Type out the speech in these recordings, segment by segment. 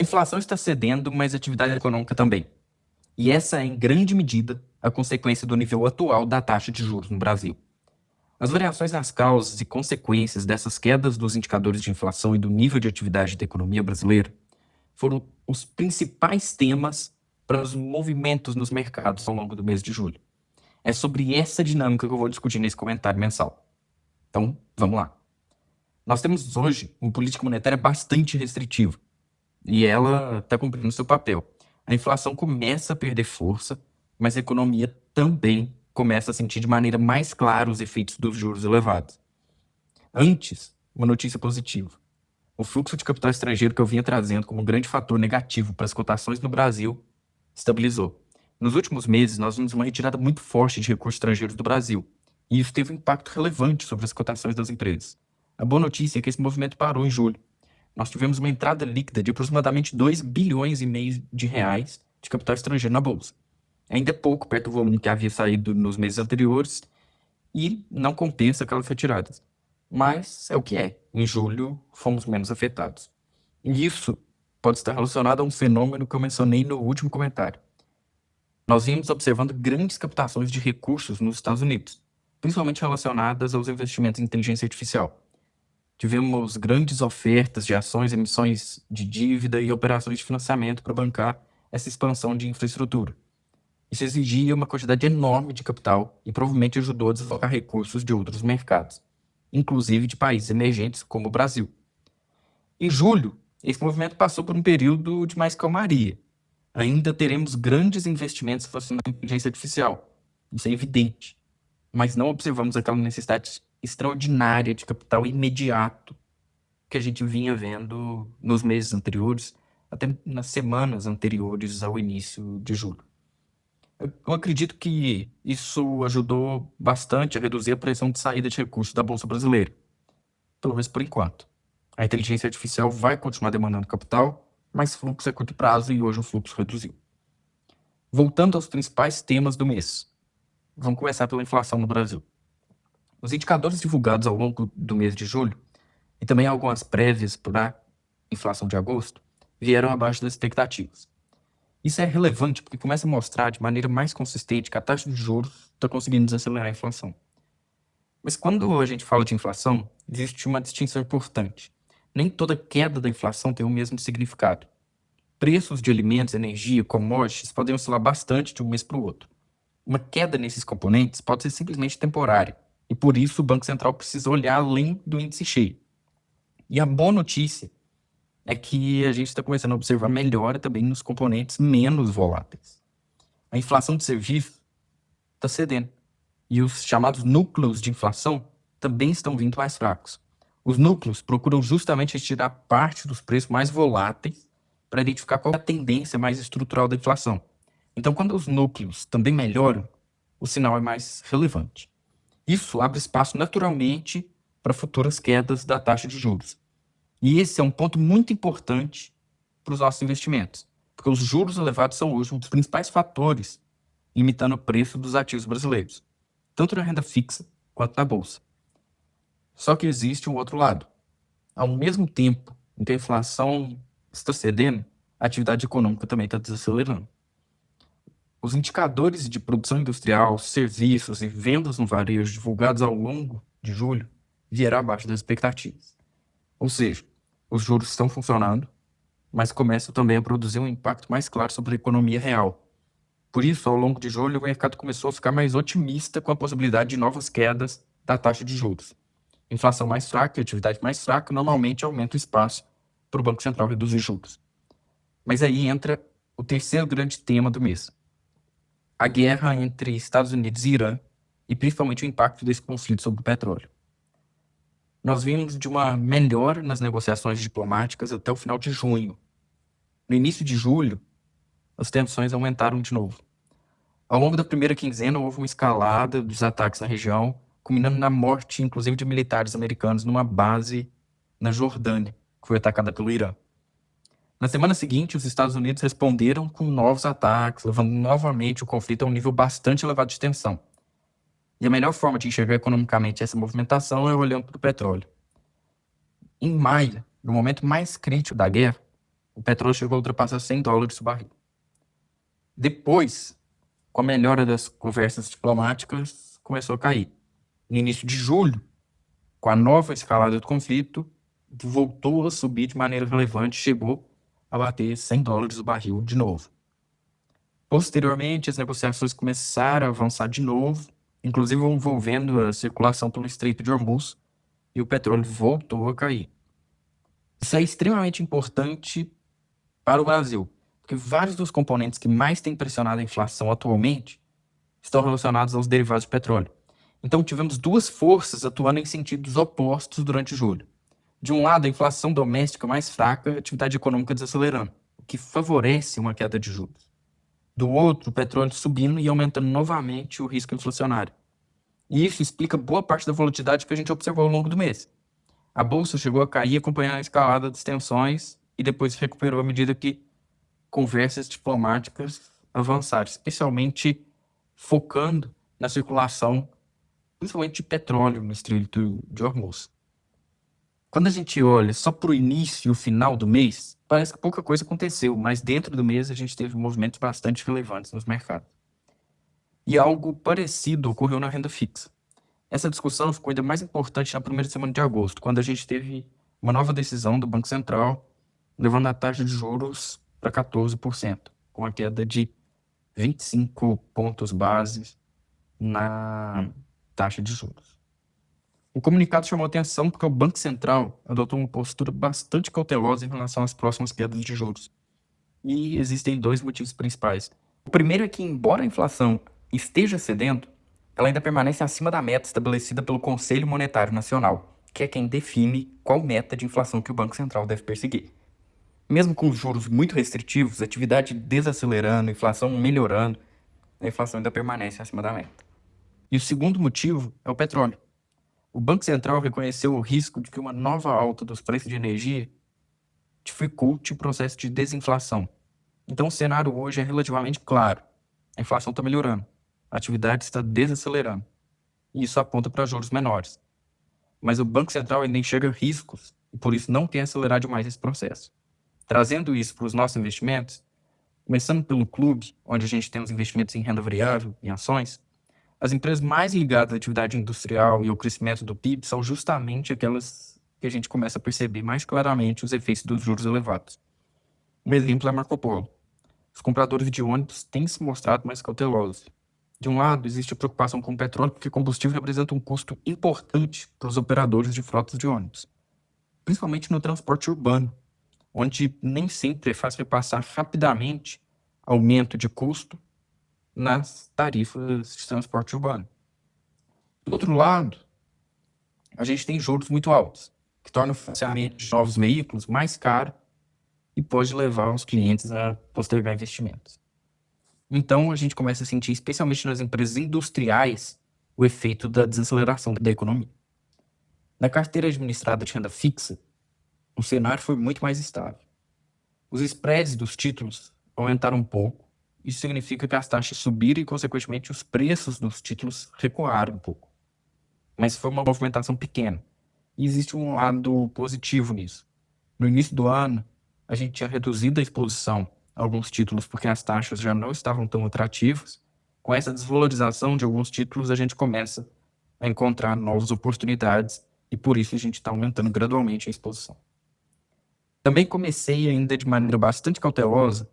A inflação está cedendo, mas a atividade econômica também. E essa é, em grande medida, a consequência do nível atual da taxa de juros no Brasil. As variações nas causas e consequências dessas quedas dos indicadores de inflação e do nível de atividade da economia brasileira foram os principais temas para os movimentos nos mercados ao longo do mês de julho. É sobre essa dinâmica que eu vou discutir nesse comentário mensal. Então, vamos lá. Nós temos hoje uma política monetária bastante restritiva e ela está cumprindo seu papel. A inflação começa a perder força, mas a economia também começa a sentir de maneira mais clara os efeitos dos juros elevados. Antes, uma notícia positiva. O fluxo de capital estrangeiro que eu vinha trazendo como um grande fator negativo para as cotações no Brasil estabilizou. Nos últimos meses, nós vimos uma retirada muito forte de recursos estrangeiros do Brasil, e isso teve um impacto relevante sobre as cotações das empresas. A boa notícia é que esse movimento parou em julho. Nós tivemos uma entrada líquida de aproximadamente 2 bilhões e meio de reais de capital estrangeiro na bolsa. Ainda é pouco perto do volume que havia saído nos meses anteriores e não compensa aquelas retiradas. Mas é o que é. Em julho, fomos menos afetados. E isso pode estar relacionado a um fenômeno que eu mencionei no último comentário. Nós vimos observando grandes captações de recursos nos Estados Unidos, principalmente relacionadas aos investimentos em inteligência artificial. Tivemos grandes ofertas de ações, emissões de dívida e operações de financiamento para bancar essa expansão de infraestrutura. Isso exigia uma quantidade enorme de capital e provavelmente ajudou a deslocar recursos de outros mercados, inclusive de países emergentes como o Brasil. Em julho, esse movimento passou por um período de mais calmaria. Ainda teremos grandes investimentos relacionados à inteligência artificial, isso é evidente, mas não observamos aquela necessidade extraordinária de capital imediato que a gente vinha vendo nos meses anteriores, até nas semanas anteriores ao início de julho. Eu acredito que isso ajudou bastante a reduzir a pressão de saída de recursos da Bolsa Brasileira, pelo menos por enquanto. A inteligência artificial vai continuar demandando capital, mas fluxo é curto prazo e hoje o fluxo reduziu. Voltando aos principais temas do mês. Vamos começar pela inflação no Brasil. Os indicadores divulgados ao longo do mês de julho e também algumas prévias para a inflação de agosto vieram abaixo das expectativas. Isso é relevante porque começa a mostrar de maneira mais consistente que a taxa de juros está conseguindo desacelerar a inflação. Mas quando a gente fala de inflação, existe uma distinção importante. Nem toda queda da inflação tem o mesmo significado. Preços de alimentos, energia, commodities podem oscilar bastante de um mês para o outro. Uma queda nesses componentes pode ser simplesmente temporária, e por isso o Banco Central precisa olhar além do índice cheio. E a boa notícia é que a gente está começando a observar melhora também nos componentes menos voláteis. A inflação de serviços está cedendo, e os chamados núcleos de inflação também estão vindo mais fracos. Os núcleos procuram justamente retirar parte dos preços mais voláteis para identificar qual é a tendência mais estrutural da inflação. Então, quando os núcleos também melhoram, o sinal é mais relevante. Isso abre espaço naturalmente para futuras quedas da taxa de juros. E esse é um ponto muito importante para os nossos investimentos, porque os juros elevados são hoje um dos principais fatores limitando o preço dos ativos brasileiros, tanto na renda fixa quanto na bolsa. Só que existe um outro lado. Ao mesmo tempo em que a inflação está cedendo, a atividade econômica também está desacelerando. Os indicadores de produção industrial, serviços e vendas no varejo divulgados ao longo de julho vieram abaixo das expectativas. Ou seja, os juros estão funcionando, mas começam também a produzir um impacto mais claro sobre a economia real. Por isso, ao longo de julho, o mercado começou a ficar mais otimista com a possibilidade de novas quedas da taxa de juros. Inflação mais fraca e atividade mais fraca normalmente aumenta o espaço para o Banco Central reduzir juros. Mas aí entra o terceiro grande tema do mês. A guerra entre Estados Unidos e Irã e principalmente o impacto desse conflito sobre o petróleo. Nós vimos de uma melhora nas negociações diplomáticas até o final de junho. No início de julho, as tensões aumentaram de novo. Ao longo da primeira quinzena, houve uma escalada dos ataques na região, culminando na morte, inclusive, de militares americanos numa base na Jordânia, que foi atacada pelo Irã. Na semana seguinte, os Estados Unidos responderam com novos ataques, levando novamente o conflito a um nível bastante elevado de tensão. E a melhor forma de enxergar economicamente essa movimentação é olhando para o petróleo. Em maio, no momento mais crítico da guerra, o petróleo chegou a ultrapassar $100 o barril. Depois, com a melhora das conversas diplomáticas, começou a cair. No início de julho, com a nova escalada do conflito, voltou a subir de maneira relevante, chegou a bater $100 o barril de novo. Posteriormente, as negociações começaram a avançar de novo, inclusive envolvendo a circulação pelo Estreito de Hormuz, e o petróleo voltou a cair. Isso é extremamente importante para o Brasil, porque vários dos componentes que mais têm pressionado a inflação atualmente estão relacionados aos derivados de petróleo. Então, tivemos duas forças atuando em sentidos opostos durante julho. De um lado, a inflação doméstica mais fraca e a atividade econômica desacelerando, o que favorece uma queda de juros. Do outro, o petróleo subindo e aumentando novamente o risco inflacionário. E isso explica boa parte da volatilidade que a gente observou ao longo do mês. A bolsa chegou a cair acompanhando a escalada das tensões e depois se recuperou à medida que conversas diplomáticas avançaram, especialmente focando na circulação, principalmente de petróleo no Estreito de Hormuz. Quando a gente olha só para o início e o final do mês, parece que pouca coisa aconteceu, mas dentro do mês a gente teve movimentos bastante relevantes nos mercados. E algo parecido ocorreu na renda fixa. Essa discussão ficou ainda mais importante na primeira semana de agosto, quando a gente teve uma nova decisão do Banco Central, levando a taxa de juros para 14%, com a queda de 25 pontos bases na taxa de juros. O comunicado chamou atenção porque o Banco Central adotou uma postura bastante cautelosa em relação às próximas quedas de juros. E existem dois motivos principais. O primeiro é que, embora a inflação esteja cedendo, ela ainda permanece acima da meta estabelecida pelo Conselho Monetário Nacional, que é quem define qual meta de inflação que o Banco Central deve perseguir. Mesmo com os juros muito restritivos, a atividade desacelerando, a inflação melhorando, a inflação ainda permanece acima da meta. E o segundo motivo é o petróleo. O Banco Central reconheceu o risco de que uma nova alta dos preços de energia dificulte o processo de desinflação. Então o cenário hoje é relativamente claro. A inflação está melhorando, a atividade está desacelerando, e isso aponta para juros menores. Mas o Banco Central ainda enxerga riscos e por isso não quer acelerar demais esse processo. Trazendo isso para os nossos investimentos, começando pelo clube, onde a gente tem os investimentos em renda variável, em ações, as empresas mais ligadas à atividade industrial e ao crescimento do PIB são justamente aquelas que a gente começa a perceber mais claramente os efeitos dos juros elevados. Um exemplo é Marco Polo. Os compradores de ônibus têm se mostrado mais cautelosos. De um lado, existe a preocupação com o petróleo, porque combustível representa um custo importante para os operadores de frotas de ônibus, principalmente no transporte urbano, onde nem sempre é fácil repassar rapidamente aumento de custo nas tarifas de transporte urbano. Do outro lado, a gente tem juros muito altos, que tornam o financiamento de novos veículos mais caro e pode levar os clientes a postergar investimentos. Então, a gente começa a sentir, especialmente nas empresas industriais, o efeito da desaceleração da economia. Na carteira administrada de renda fixa, o cenário foi muito mais estável. Os spreads dos títulos aumentaram um pouco. Isso significa que as taxas subiram e, consequentemente, os preços dos títulos recuaram um pouco. Mas foi uma movimentação pequena. E existe um lado positivo nisso. No início do ano, a gente tinha reduzido a exposição a alguns títulos porque as taxas já não estavam tão atrativas. Com essa desvalorização de alguns títulos, a gente começa a encontrar novas oportunidades e, por isso, a gente está aumentando gradualmente a exposição. Também comecei, ainda de maneira bastante cautelosa,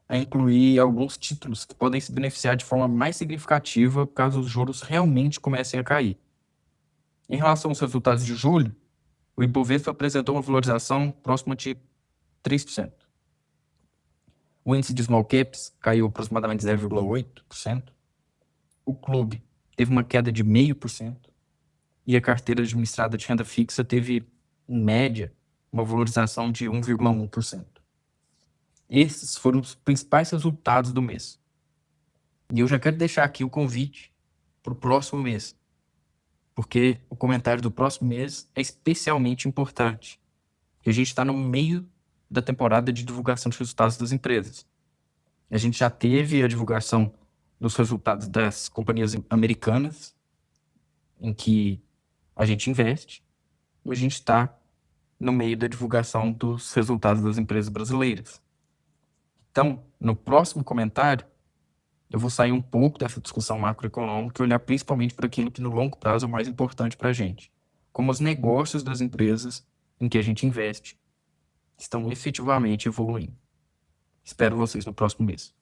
a incluir alguns títulos que podem se beneficiar de forma mais significativa caso os juros realmente comecem a cair. Em relação aos resultados de julho, o Ibovespa apresentou uma valorização próxima de 3%. O índice de small caps caiu aproximadamente 0,8%. O clube teve uma queda de 0,5%. E a carteira administrada de renda fixa teve, em média, uma valorização de 1,1%. Esses foram os principais resultados do mês. E eu já quero deixar aqui o convite para o próximo mês, porque o comentário do próximo mês é especialmente importante. Porque a gente está no meio da temporada de divulgação dos resultados das empresas. A gente já teve a divulgação dos resultados das companhias americanas, em que a gente investe, e a gente está no meio da divulgação dos resultados das empresas brasileiras. Então, no próximo comentário, eu vou sair um pouco dessa discussão macroeconômica e olhar principalmente para aquilo que no longo prazo é o mais importante para a gente, como os negócios das empresas em que a gente investe estão efetivamente evoluindo. Espero vocês no próximo mês.